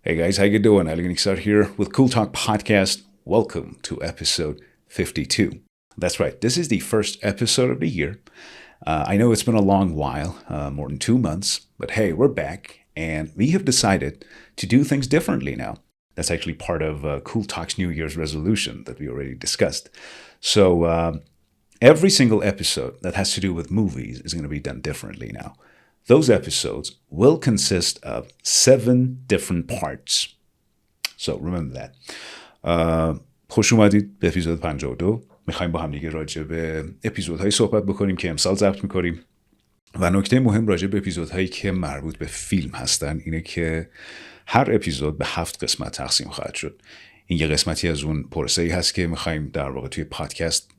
Hey guys, how you doing? Elegant here with Cool Talk Podcast. Welcome to episode 52. That's right, this is the first episode of the year. I know it's been a long while, more than 2 months, but hey, we're back and we have decided to do things differently now. That's actually part of Cool Talk's New Year's resolution that we already discussed. So every single episode that has to do with movies is going to be done differently now. Those episodes will consist of 7 different parts. So remember that. خوش اومدید به اپیزود 52. میخوایم با هم دیگه راجع به اپیزودهای صحبت بکنیم که امسال ضبط میکنیم. و نکته مهم راجع به اپیزودهایی که مربوط به فیلم هستن اینه که هر اپیزود به 7 قسمت تقسیم خواهد شد. این یه قسمتی از اون پروسه‌ای هست که میخوایم در واقع توی پادکست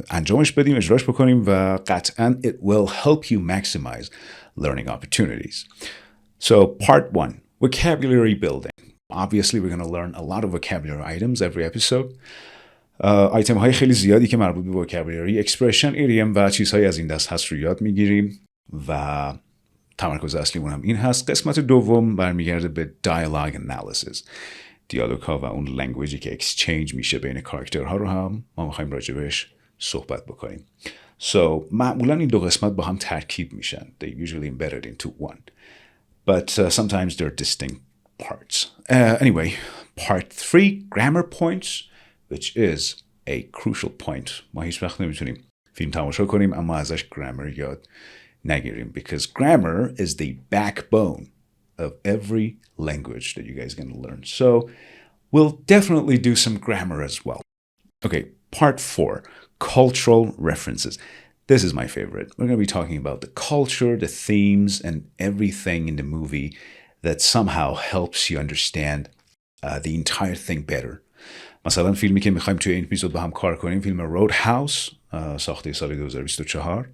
انجامش بدیم، اجراش بکنیم و قطعاً it will help you maximize learning opportunities. So part 1, vocabulary building. Obviously we're going to learn a lot of vocabulary items every episode. آیتم های خیلی زیادی که مربوط به vocabulary, expression, idiom و چیزهای از این دست هست رو یاد میگیریم و تمرکز اصلیمون هم این هست. قسمت دوم برمیگرده به dialogue analysis. دیالوگ ها و اون لنگویجی که exchange میشه بین کاراکترها رو هم ما میخوایم راجبش صحبت بکنیم. So معمولا این 2 قسمت با هم ترکیب میشن. They usually embedded into one. But sometimes they're distinct parts. Anyway, part 3, grammar points, which is a crucial point. ما هیچ وقت نمیتونیم فیلم تماشا کنیم اما ازش grammar یاد نگیریم. Because grammar is the backbone of every language that you guys are going to learn. So we'll definitely do some grammar as well. Okay, part 4, cultural references. This is my favorite. We're going to be talking about the culture, the themes, and everything in the movie that somehow helps you understand the entire thing better. مثلا فیلمی که میخوایم توی این اپیزود با هم کار کنیم فیلم رود هاوس ساخته سال 2024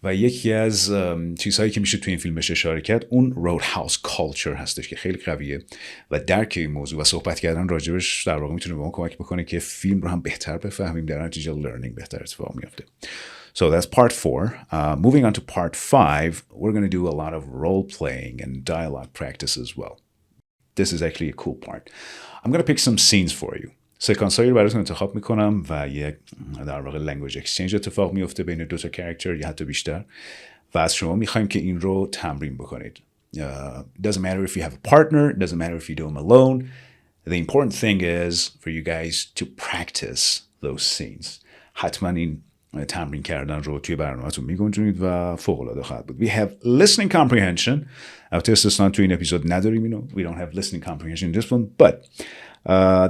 و یکی از چیزهایی که میشه توی این فیلمش اشاره کرد اون رود هاوس کالچر هستش که خیلی قویه و درک این موضوع و صحبت کردن راجبش در واقع میتونه به ما کمک بکنه که فیلم رو هم بهتر بفهمیم، در نتیجه لرنینگ بهتر اتفاق میفته. So that's part 4. Moving on to part 5, we're going to do a lot of role playing and dialogue practice as well. This is actually a cool part. I'm going to pick some scenes for you. سکانس هایی رو براتون انتخاب میکنم و یک در واقع لنگویج اکسچنج اتفاق میفته بین 2 تا کاراکتر یا حتی بیشتر و از شما میخوایم که این رو تمرین بکنید. It doesn't matter if you have a partner, it doesn't matter if you do them alone. The important thing is for you guys to practice those scenes. حتما این تمرین کردن رو توی برنامه‌تون میگنجونید و فوق‌العاده خواهد بود. We have listening comprehension. البته استثنا توی این اپیزود نداریم اینو. We don't have listening comprehension in this one, but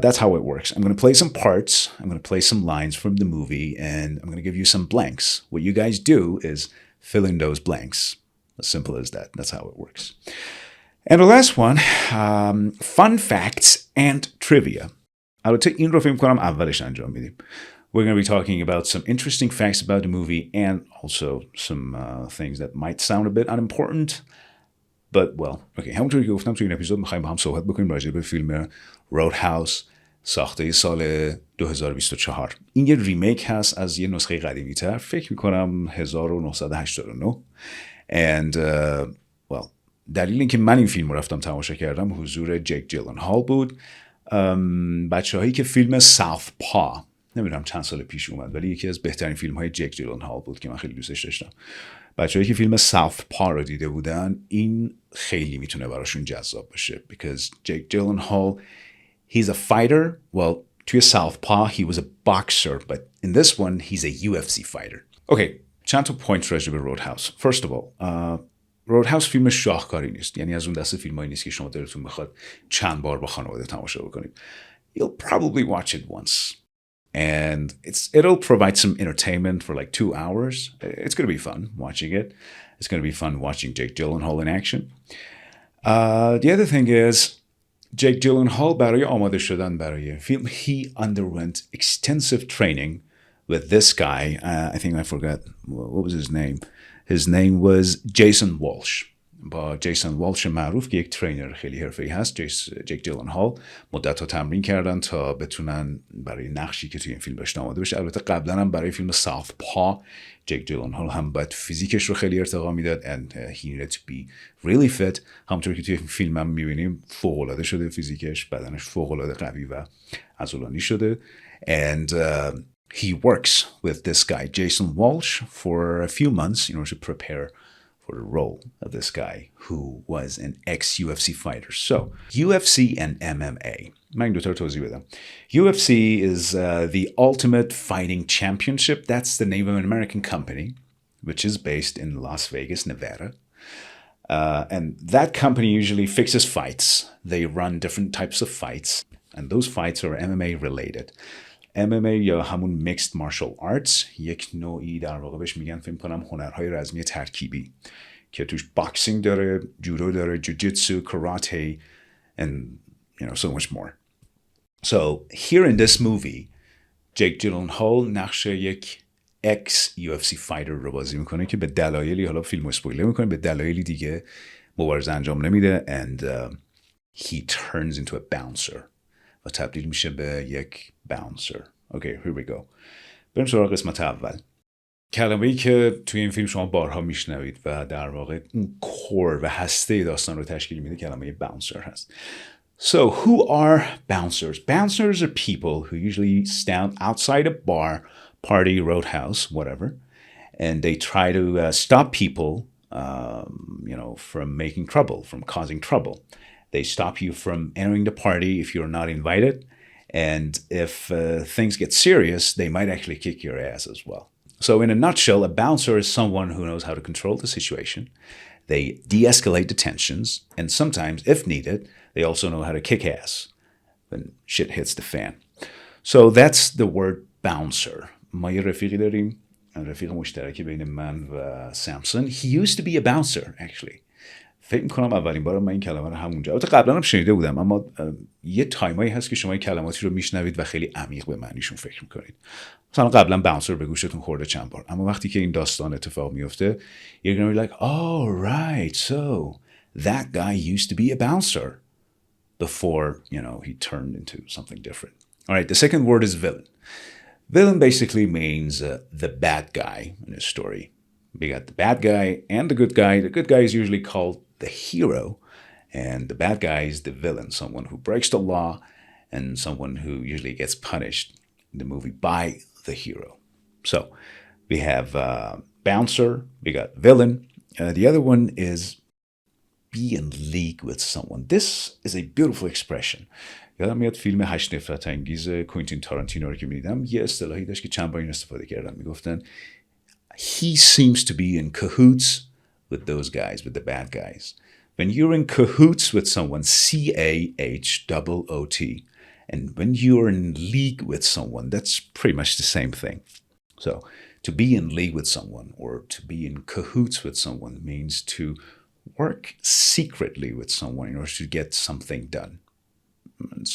that's how it works. I'm going to play some parts. I'm going to play some lines from the movie, and I'm going to give you some blanks. What you guys do is fill in those blanks. As simple as that. That's how it works. And the last one, fun facts and trivia. البته این رو فکر کنم اولش انجام میدیم. We're going to be talking about some interesting facts about the movie and also some things that might sound a bit unimportant. But well, okay, همونطوری که گفتم توی این اپیزود میخوایم با هم صحبت بکنیم راجع به فیلم رود هاوس ساخته سال 2024. این یه ریمیک هست از یه نسخه قدیمی تر، فکر میکنم 1989. And well, دلیل اینکه من این فیلم رو رفتم تماشا کردم حضور جیک جیلنهال بود. بچه هایی که فیلم ساوث پا نمیدونم چند سال پیش اومد ولی یکی از بهترین فیلم های جیک جیلنهال بود که من خیلی دوستش داشتم. بچه‌هایی که فیلم ساوث پا رو دیده بودن این خیلی میتونه براشون جذاب باشه because Jake Gyllenhaal he's a fighter. Well, توی ساوث پا he was a boxer but in this one he's a UFC fighter. Okay, چند تا پوینت راجع به رود هاوس. First of all, رود هاوس فیلم شاهکاری نیست، یعنی از اون دسته فیلمایی نیست که شما دلتون بخواد چند بار با خانواده تماشا بکنید. You'll probably watch it once. And it'll provide some entertainment for like 2 hours. It's going to be fun watching it. It's going to be fun watching Jake Gyllenhaal in action. The other thing is, Jake Gyllenhaal برای آماده شدن برای فیلم, he underwent extensive training with this guy. I think I forgot, what was his name? His name was Jason Walsh. با جیسون والش معروف که یک ترینر خیلی حرفه‌ای هست. جیک جیلنهال مدت‌ها تمرین کردن تا بتونن برای نقشی که توی این فیلم داشته آماده بشه. البته قبلا هم برای فیلم ساوت پا جیک جیلنهال هم باید فیزیکش رو خیلی ارتقا میداد and he needed to be really fit. همونطور که توی فیلم هم میبینیم فوق‌العاده شده فیزیکش، بدنش فوق‌العاده قوی و عضلانی شده. And he works with this guy Jason Walsh for a few months in order to prepare for the role of this guy who was an ex-UFC fighter. So, UFC and MMA. من این دوتا رو توضیح بدم. UFC is the Ultimate Fighting Championship. That's the name of an American company, which is based in Las Vegas, Nevada. And that company usually fixes fights. They run different types of fights. And those fights are MMA related. MMA یا همون Mixed Martial Arts یک نوعی در واقع بهش میگن فکر کنم هنرهای رزمی ترکیبی که توش باکسینگ داره، جودو داره، جوجیتسو، کاراته and so much more. So here in this movie جیک جیلنهال نقش یک ex UFC fighter رو بازی میکنه که به دلایلی، حالا فیلم رو اسپویلر میکنه، به دلایلی دیگه مبارزه انجام نمیده and he turns into a bouncer و تبدیل میشه به یک باونسر. اوکی here we go. بریم سراغ قسمت اول. کلمه‌ای که توی این فیلم شما بارها میشنوید و در واقع اون کور و هسته داستان رو تشکیل میده کلمه باونسر هست. So who are bouncers? Bouncers are people who usually stand outside a bar, party, roadhouse, whatever, and they try to stop people from making trouble, from causing trouble. They stop you from entering the party if you're not invited. And if things get serious, they might actually kick your ass as well. So in a nutshell, a bouncer is someone who knows how to control the situation. They de-escalate the tensions. And sometimes, if needed, they also know how to kick ass when shit hits the fan. So that's the word bouncer. ما یه رفیقی داریم. رفیق مشترکی بین من و سامسون. He used to be a bouncer, actually. فکر میکنم اولین بار من این کلمه رو همونجا، البته قبلا هم شنیده بودم، اما یه تایمایی هست که شما این کلماتی رو میشنوید و خیلی عمیق به معنیشون فکر میکنید. مثلا قبلا باونسر به گوشتون خورده چند بار، اما وقتی که این داستان اتفاق میفته you're gonna be like, oh right, so that guy used to be a bouncer before he turned into something different. All right, the second word is villain. Villain basically means the bad guy in a story. We got the bad guy and the good guy. The good guy is usually called the hero, and the bad guy is the villain, someone who breaks the law and someone who usually gets punished in the movie by the hero. So we have bouncer, we got villain. The other one is be in league with someone. This is a beautiful expression. یادم میاد فیلم 8 نفرت انگیز کوینتین تارانتینو رو که میدیدم یه اصطلاحی داشت که چند بار این استفاده کردن، میگفتن he seems to be in cahoots with those guys, with the bad guys. When you're in cahoots with someone, C-A-H-O-O-T, and when you're in league with someone, that's pretty much the same thing. So to be in league with someone or to be in cahoots with someone means to work secretly with someone in order to get something done,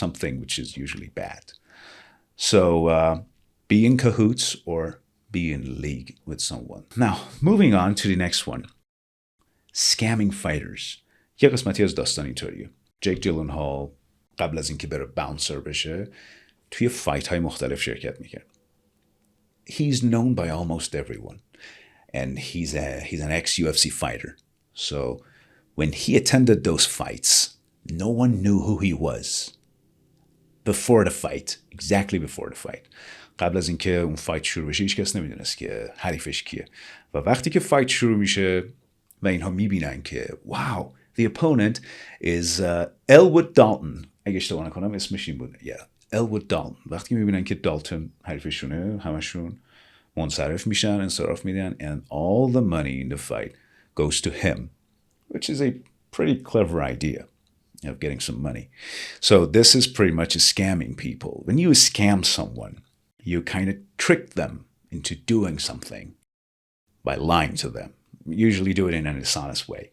something which is usually bad. So be in cahoots or be in league with someone. Now, moving on to the next one. Scamming fighters. یه قسمتی از داستان اینطوریه. جیک جیلنهال قبل از اینکه بره باونسر بشه توی فایت های مختلف شرکت میکرد. He's known by almost everyone. And he's an ex-UFC fighter. So when he attended those fights, no one knew who he was. Before the fight. Exactly before the fight. قبل از اینکه اون فایت شروع بشه هیچ کس نمیدونست که حریفش کیه. و وقتی که فایت شروع میشه و اینها میبینن که wow, the opponent is Elwood Dalton. اگه اشتباه نکنم اسمش این بود. Yeah, Elwood Dalton. وقتی که میبینن که دالتون حریفشونه همشون منصرف میشن، انصراف میدن and all the money in the fight goes to him, which is a pretty clever idea of getting some money. So this is pretty much scamming people. When you scam someone, you kind of trick them into doing something by lying to them. Usually do it in an dishonest way.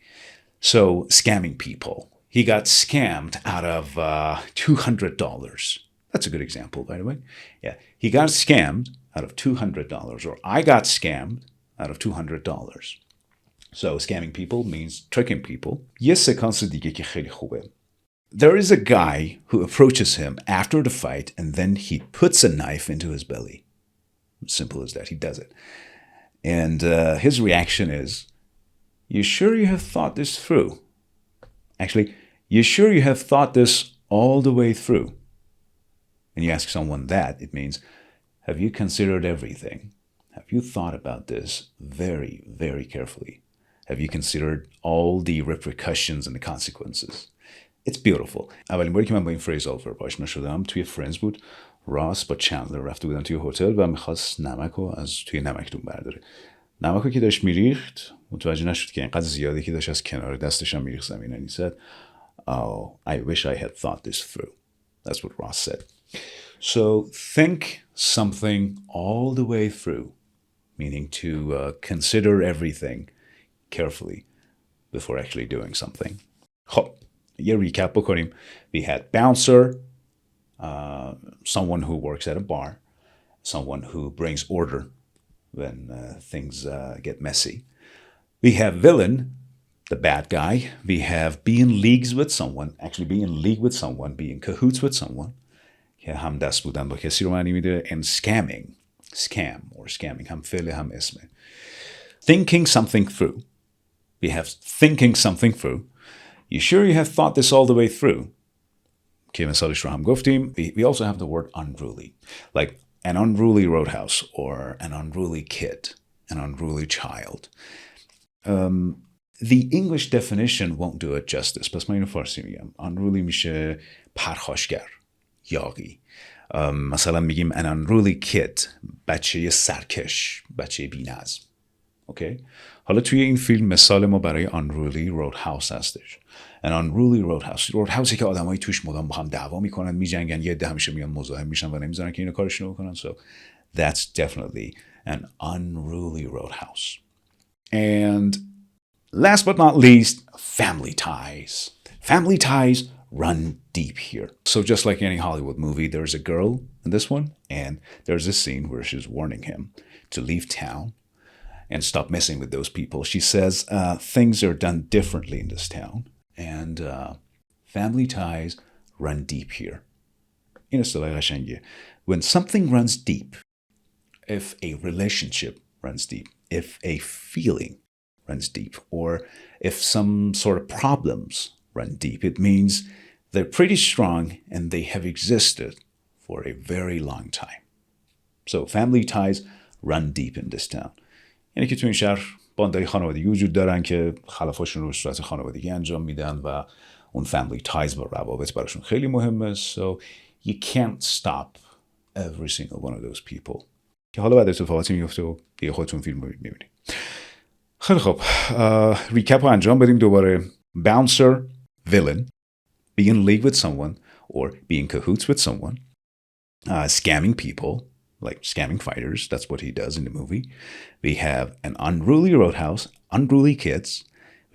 So scamming people. He got scammed out of $200. That's a good example, by the way. Yeah, he got scammed out of $200, or I got scammed out of $200. So scamming people means tricking people. یه سکانس دیگه که خیلی خوبه. There is a guy who approaches him after the fight and then he puts a knife into his belly. Simple as that. He does it. And his reaction is, you sure you have thought this through? Actually, you sure you have thought this all the way through? When you ask someone that, it means, have you considered everything? Have you thought about this very, very carefully? Have you considered all the repercussions and the consequences? It's beautiful. اولین باری که من با این فریزال ورب آشنا شدم توی فرندز بود. راس با چندلر رفته بودن توی هتل و میخواست نمک رو از توی نمکدون برداره. نمک رو که داشت میریخت متوجه نشد که اینقدر زیاده که داشت از کنار دستش هم میریخت زمین. And he said, oh, I wish I had thought this through. That's what Ross said. So think something all the way through, meaning to consider everything carefully before actually doing something. خب یه ریکپ بکنیم. We had bouncer, someone who works at a bar, someone who brings order when things get messy. We have villain, the bad guy. We have be in leagues with someone, actually be in league with someone, be in cahoots with someone. که هم دست بودن با کسی رو معنی میده. And scamming, scam or scamming, هم فعل هم اسمه. Thinking something through. We have thinking something through. You sure you have thought this all the way through? که مثالش رو هم گفتیم. We also have the word unruly. Like an unruly roadhouse or an unruly kid, an unruly child. The English definition won't do it justice. پس من اینو فارسی میگم. Unruly میشه پرخاشگر، یاغی. مثلا میگیم an unruly kid، بچه سرکش، بچه بی‌نظم. اوکی؟ حالا توی این فیلم مثال ما برای unruly roadhouse هستش. an unruly roadhouse. roadhouse که آدمایی توش مدام با هم دعوا میکنن، میجنگن، یه عده همیشه میان مزاحم میشن و نمیذارن که اینو کارشون بکنن. So that's definitely an unruly roadhouse. And last but not least, family ties. Family ties run deep here. So just like any Hollywood movie, there's a girl in this one, and there's a scene where she's warning him to leave town and stop messing with those people. She says things are done differently in this town, and family ties run deep here. In اصطلاح قشنگه. When something runs deep, if a relationship runs deep, if a feeling runs deep, or if some sort of problems run deep, it means they're pretty strong and they have existed for a very long time. So family ties run deep in this town. یعنی که تو این شهر باندهای خانوادگی وجود دارن که خلافاشون رو به صورت خانوادگی انجام میدن و اون family ties با روابط براشون خیلی مهمه. So you can't stop every single one of those people. که حالا بعد اتفاقاتی میفته و دیگه خودتون فیلم رو میبینید. خیلی خب ریکپ رو انجام بدیم دوباره. Bouncer, villain, be in league with someone or be in cahoots with someone. Scamming people, like scamming fighters, that's what he does in the movie. We have an unruly roadhouse, unruly kids.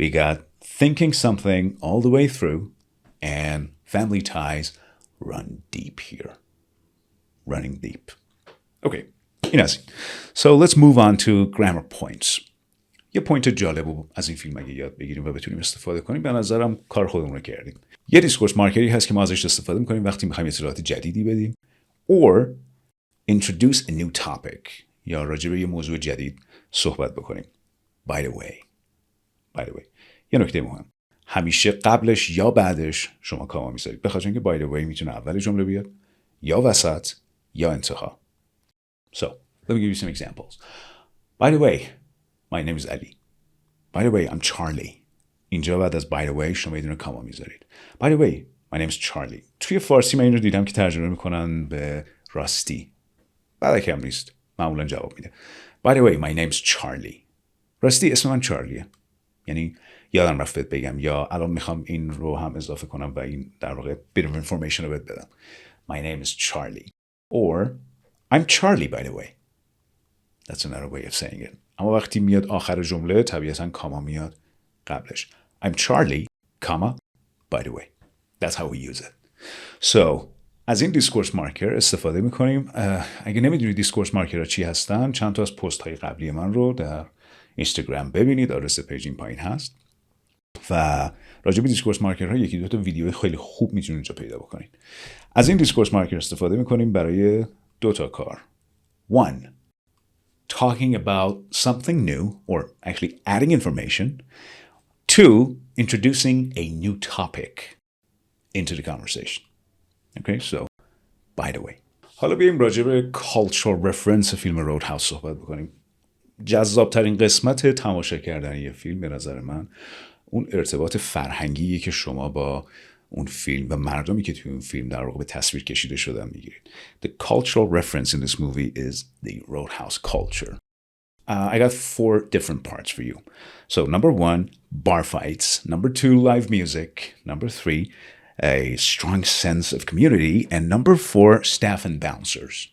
We got thinking something all the way through, and family ties run deep here. Running deep. Okay, Inasi. So let's move on to grammar points. یه پوینت جالب رو از این فیلم اگه یاد بگیریم و بتونیم استفاده کنیم به نظرم کار خودمون رو کردیم. یه دیسکورس مارکری هست که ما ازش استفاده میکنیم وقتی میخوایم اطلاعات جدیدی بدیم or introduce a new topic یا راجع به یه موضوع جدید صحبت بکنیم. By the way یه نکته مهم، همیشه قبلش یا بعدش شما کاما میذارید، به خاطر اینکه by the way میتونه اول جمله بیاد یا وسط یا انتها. So let me give you some examples. By the way, my name is Ali. By the way, I'm Charlie. اینجا بعد از by the way شما یه دونه کاما میذارید. By the way, my name is Charlie. توی فارسی من این رو دیدم که ترجمه میکنن به راستی. بعد کم نیست. معمولا جواب میده. By the way, my name is Charlie. راستی اسم من چارلیه. یعنی یادم رفت بگم یا الان میخوام این رو هم اضافه کنم و این در واقع bit of information رو بهت بدم. My name is Charlie. Or I'm Charlie by the way. That's another way of saying it. اما وقتی میاد آخر جمله طبیعتاً کاما میاد قبلش. I'm Charlie, comma, by the way. That's how we use it. So, از این دیسکورس مارکر استفاده میکنیم. اگه نمیدونی دیسکورس مارکرها چی هستن، چند تا از پست های قبلی من رو در اینستاگرام ببینید، آدرس پیج این پایین هست و راجع به دیسکورس مارکرها یکی دو تا ویدیو خیلی خوب میتونید اینجا پیدا بکنید. از این دیسکورس مارکر استفاده میکنیم برای دو تا کار. One, talking about something new or actually adding information. Two, introducing a new topic into the conversation. Okay, so by the way. حالا بیایم راجع به cultural reference فیلم رودهاوس صحبت بکنیم. جذابترین قسمت تماشا کردن یه فیلم به نظر من اون ارتباط فرهنگیه که شما با اون فیلم و مردمی که توی اون فیلم در واقع به تصویر کشیده شدن میگیرید. The cultural reference in this movie is the Roadhouse culture. I got 4 different parts for you. So number 1, bar fights. Number 2, live music. Number 3, a strong sense of community. And number 4, staff and bouncers.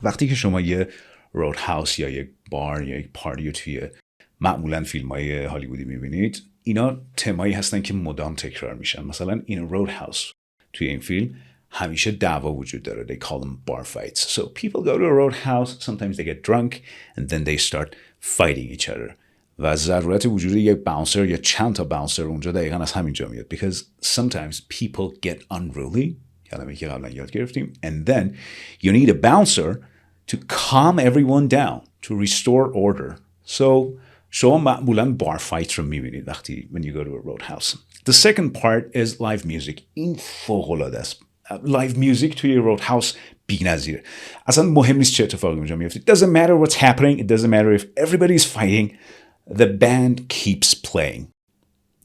وقتی که شما یه رودهاوس یا یک بار یا یک پارتی توی معمولا فیلم‌های هالیوودی می‌بینید، اینا تمایی هستن که مدام تکرار میشن. مثلا این رودهاوس توی این فیلم همیشه دعوا وجود داره. They call them bar fights. So people go to a roadhouse, sometimes they get drunk and then they start fighting each other. و ضرورت وجود یک باونسر یا چند تا باونسر اونجا دقیقاً از همینجا میاد. Because sometimes people get unruly. کلمه‌ای که قبلا یاد گرفتیم. And then you need a bouncer to calm everyone down, to restore order. So شما معمولاً بار فایت رو میبینید وقتی when you go to a roadhouse. The second part is live music. این فوق‌العاده است. لایو میوزیک توی رودهاوس بی‌نظیره. اصلا مهم نیست چه اتفاقی اونجا میفته. It doesn't matter what's happening. It doesn't matter if everybody is fighting. The band keeps playing.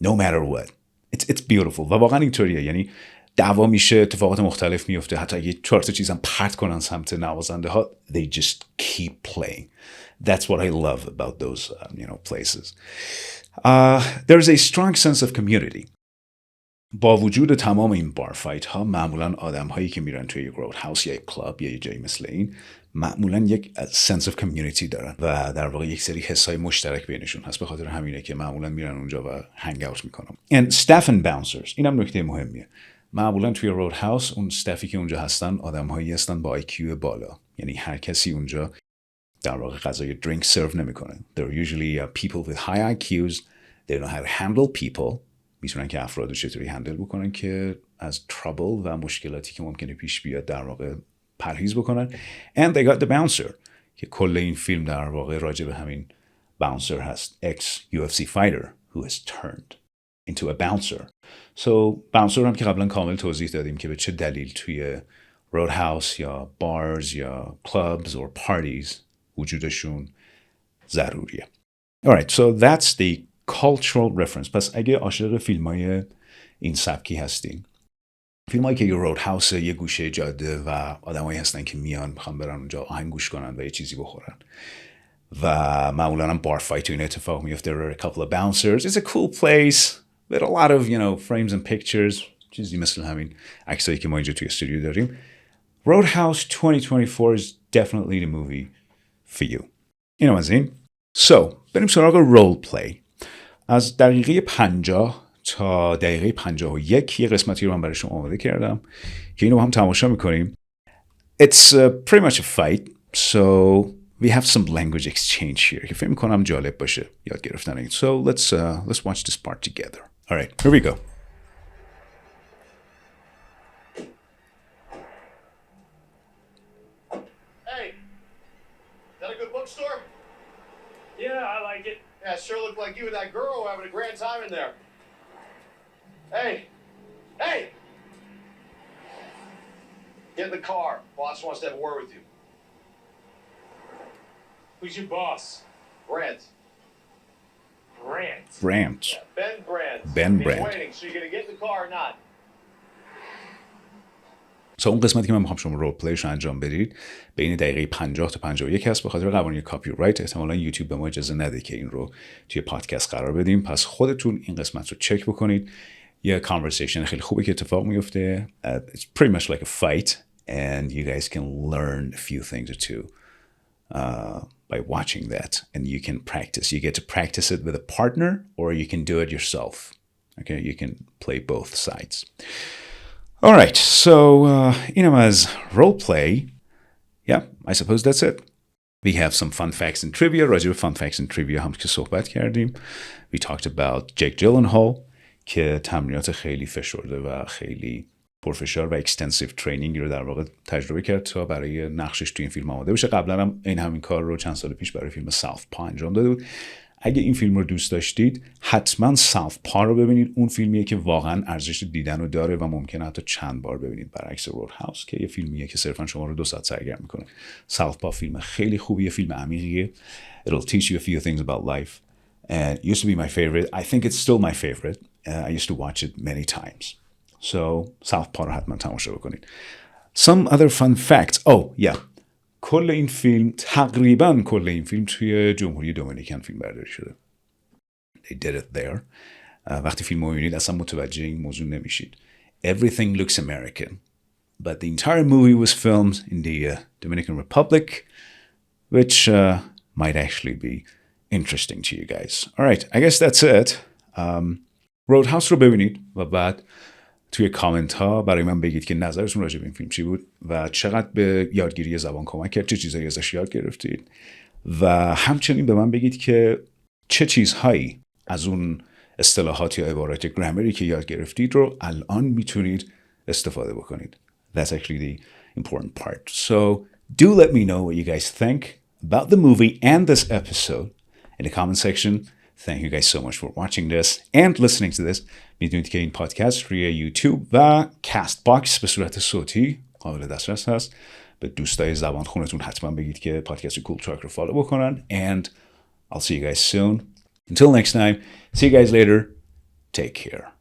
No matter what. It's beautiful. و واقعا اینطوریه. یعنی دعوا میشه، اتفاقات مختلف میفته، حتی اگه 4 تا چیزم پرت کنن سمت نوازنده ها. They just keep playing. That's what I love about those places. There's a strong sense of community. با وجود تمام این بار فایت ها معمولا آدم هایی که میرن توی یک رودهاوس یا یک کلاب یا یک جایی مثل این معمولا یک sense of community دارن و در واقع یک سری حسای مشترک بینشون هست. به خاطر همینه که معمولا میرن اونجا و هنگ اوت میکنن. And staff and bouncers. اینم نکته مهمیه. معمولا توی رودهاوس اون استافی که اونجا هستن آدم هایی هستن با IQ بالا. یعنی هر کسی اونجا در واقع غذای درینک سرو نمیکنه. They're usually people with high IQs. They know how to handle people. میتونن که افراد رو چطوری هندل بکنن که از trouble و مشکلاتی که ممکنه پیش بیاد در واقع پرهیز بکنن. And they got the bouncer که کل این فیلم در واقع راجع به همین bouncer هست. ex-UFC fighter who has turned into a bouncer. So bouncer هم که قبلا کامل توضیح دادیم که به چه دلیل توی roadhouse یا bars یا clubs or parties وجودشون ضروریه. Alright, so that's the cultural reference. پس اگه عاشق فیلم‌های این سبکی هستین، فیلمایی که یه رودهاوس یه گوشه جاده و آدمایی هستن که میان میخوان برن اونجا آهنگ گوش کنن و یه چیزی بخورن و معمولا هم بار فایت و این اتفاق میفته. There are a couple of bouncers. It's a cool place with a lot of frames and pictures. چیزی مثل همین عکسایی که ما اینجا توی استودیو داریم. Roadhouse 2024 is definitely the movie for you. اینم از این. So بریم سراغ رول پلی. از دقیقه 50 تا دقیقه 51 یه قسمتی رو من برای شما آماده کردم که اینو با هم تماشا میکنیم. It's pretty much a fight, so we have some language exchange here که فکر میکنم جالب باشه یاد گرفتن این. So let's watch this part together. All right, here we go. Hey, is that a good bookstore? Yeah, I like it. Yeah, it sure looked like you and that girl were having a grand time in there. Hey! Hey! Get in the car. Boss wants to have a word with you. Who's your boss? Brant. Brant. Yeah, Ben Brant. Ben He's Brant. waiting, so you're going to get in the car or not? اون قسمتی که من میخوام شما رول پلیش رو انجام بدید بین دقیقه 50 تا 51 هست. به خاطر قوانین کاپی رایت احتمالاً یوتیوب به ما اجازه نده که این رو توی پادکست قرار بدیم. پس خودتون این قسمت رو چک بکنید. یه کانورسیشن خیلی خوبه که اتفاق میفته. It's pretty much like a fight and you guys can learn a few things or two by watching that, and you can practice. You get to practice it with a partner or you can do it yourself. Okay, you can play both sides. All right, so as role play, yeah, I suppose that's it. We have some fun facts and trivia. راجع به fun facts and trivia هم که صحبت کردیم. We talked about جیلنهال که تمرینات خیلی فشرده و خیلی پرفشار و extensive training رو در واقع تجربه کرد تا برای نقشش توی این فیلم آماده بشه. قبلا هم همین کار رو چند سال پیش برای فیلم ساوثپا انجام داده بود. اگه این فیلم رو دوست داشتید حتما ساوثپا رو ببینید. اون فیلمیه که واقعا ارزش دیدن رو داره و ممکنه حتی چند بار ببینید، برعکس رودهاوس که یه فیلمیه که صرفا شما رو 2 ساعت سرگرم میکنه. ساوثپا فیلم خیلی خوبیه، فیلم عمیقیه. It'll teach you a few things about life and it used to be my favorite. I think it's still my favorite. I used to watch it many times. So ساوثپا رو حتما تماشا بکنید. Some other fun facts. Oh yeah. کل این فیلم، تقریبا کل این فیلم توی جمهوری دومینیکن فیلم برداری شده. They did it there. وقتی فیلم رو میبینید اصلا متوجه این موضوع نمیشید. Everything looks American. But the entire movie was filmed in the Dominican Republic, which might actually be interesting to you guys. Alright, I guess that's it. Roadhouse رو ببینید و بعد توی کامنت ها برای من بگید که نظرتون راجع به این فیلم چی بود و چقدر به یادگیری زبان کمک کرد، چه چیزایی ازش یاد گرفتید و همچنین به من بگید که چه چیزهایی از اون اصطلاحات یا عبارات گرامری که یاد گرفتید رو الان میتونید استفاده بکنید. That's actually the important part. So do let me know what you guys think about the movie and this episode in the comment section. Thank you guys so much for watching this and listening to this. میدونید که این پادکست روی یوتیوب و کاست باکس به صورت صوتی قابل دسترس هست. به دوستای زبان خونتون حتما بگید که پادکست کول تاک رو فالو بکنن. And I'll see you guys soon. Until next time, see you guys later. Take care.